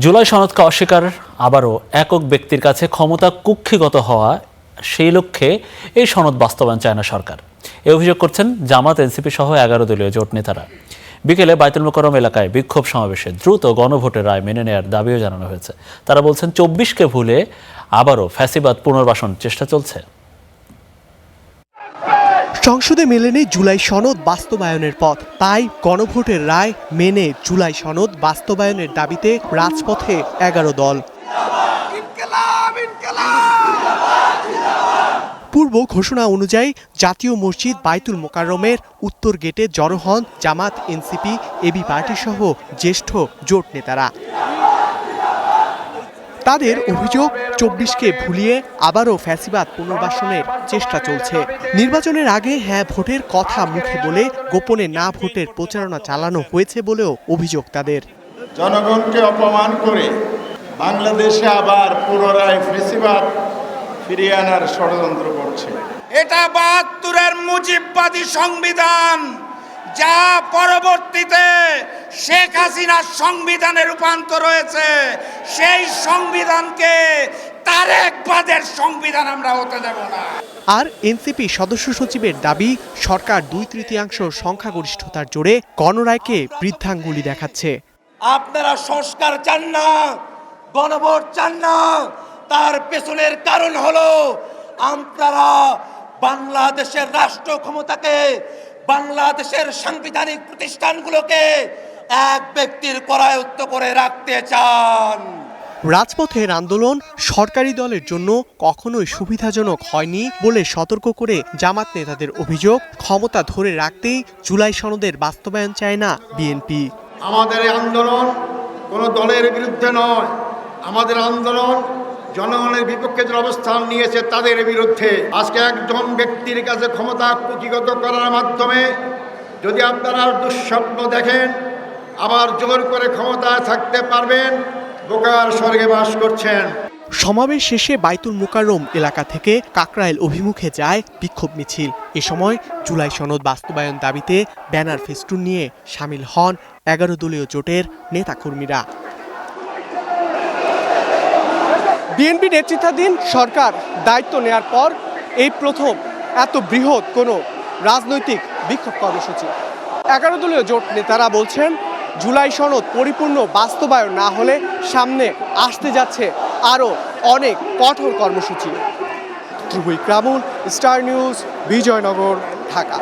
জুলাই সনদকে অস্বীকার আবারও একক ব্যক্তির কাছে ক্ষমতা কুক্ষিগত হওয়া, সেই লক্ষ্যে এই সনদ বাস্তবায়ন চায় না সরকার। এই অভিযোগ করছেন জামাত, এনসিপি সহ 11 দলীয় জোট নেতারা। বিকেলে বায়তুল মোকাররম এলাকায় বিক্ষোভ সমাবেশে দ্রুত গণভোটের রায় মেনে নেওয়ার দাবিও জানানো হয়েছে। তারা বলছেন 24কে ভুলে আবারও ফ্যাসিবাদ পুনর্বাসন চেষ্টা চলছে। সংসদে মেলেনি জুলাই সনদ বাস্তবায়নের পথ, তাই গণভোটের রায় মেনে জুলাই সনদ বাস্তবায়নের দাবিতে রাজপথে 11 দল। পূর্ব ঘোষণা অনুযায়ী জাতীয় মসজিদ বায়তুল মোকাররমের উত্তর গেটে জড়ো হন জামাত, এনসিপি, এবি পার্টি সহ জ্যেষ্ঠ জোট নেতারা। তাদের অভিযোগ 24কে ভুলিয়ে আবারও ফ্যাসিবাদ পুনর্বাসনের চেষ্টা চলছে। নির্বাচনের আগে হ্যাঁ ভোটের কথা মুখে বলে গোপনে না ভোটের প্রচারণা চালানো হয়েছে বলেও অভিযোগ তাদের। জনগণকে অপমান করে বাংলাদেশে আবার পুনরায় ফ্যাসিবাদ ফিরিয়ে আনার ষড়যন্ত্র করছে। এটা 72-এর মুজিববাদী সংবিধান, যা পরবর্তীতে শেখ হাসিনার সংবিধানে রূপান্তর হয়েছে। সেই সংবিধানকে তারেকবাদের সংবিধান আমরা হতে দেব না। আর এনসিপি সদস্য সচিবের দাবি, সরকার 2/3 সংখ্যাগরিষ্ঠতার জোরে গণরায়কে বৃদ্ধাঙ্গুলি দেখাচ্ছে। আপনারা সংস্কার চান না, গণভোট চান না, তার পেছনের কারণ হলো আপনারা বাংলাদেশের রাষ্ট্র ক্ষমতাকে, বাংলাদেশের সাংবিধানিক প্রতিষ্ঠানগুলোকে এক ব্যক্তির করায়ত্ত করে রাখতে চান। রাজপথের আন্দোলন সরকারি দলের জন্য কখনোই সুবিধাজনক হয়নি বলে সতর্ক করে জামাত নেতাদের অভিযোগ, ক্ষমতা ধরে রাখতেই জুলাই সনদের বাস্তবায়ন চায় না বিএনপি। আমাদের এই আন্দোলন কোনো দলের বিরুদ্ধে নয়, আমাদের আন্দোলন জনগণের বিপক্ষে যে অবস্থান নিয়েছে তাদের বিরুদ্ধে। আজকে একজন ব্যক্তির কাছে ক্ষমতা কুক্ষিগত করার মাধ্যমে যদি আপনারা দুঃস্বপ্ন দেখেন আবার জোর করে ক্ষমতায় থাকতে পারবেন, বোকার স্বর্গে বাস করছেন। সমাবেশ শেষে বায়তুল মোকাররম এলাকা থেকে কাকরাইল অভিমুখে যায় বিক্ষোভ মিছিল। এ সময় জুলাই সনদ বাস্তবায়ন দাবিতে ব্যানার ফেস্টুন নিয়ে সামিল হন 11 দলীয় জোটের নেতাকর্মীরা। বিএনপি নেতৃত্বাধীন সরকার দায়িত্ব নেয়ার পর এই প্রথম এত বৃহৎ কোনো রাজনৈতিক বিক্ষোভ কর্মসূচি। 11 দলীয় জোট নেতারা বলছেন, জুলাই সনদ পরিপূর্ণ বাস্তবায়ন না হলে সামনে আসতে যাচ্ছে আরও অনেক কঠোর কর্মসূচি। ধ্রুব ইকরামুল, স্টার নিউজ, বিজয়নগর, ঢাকা।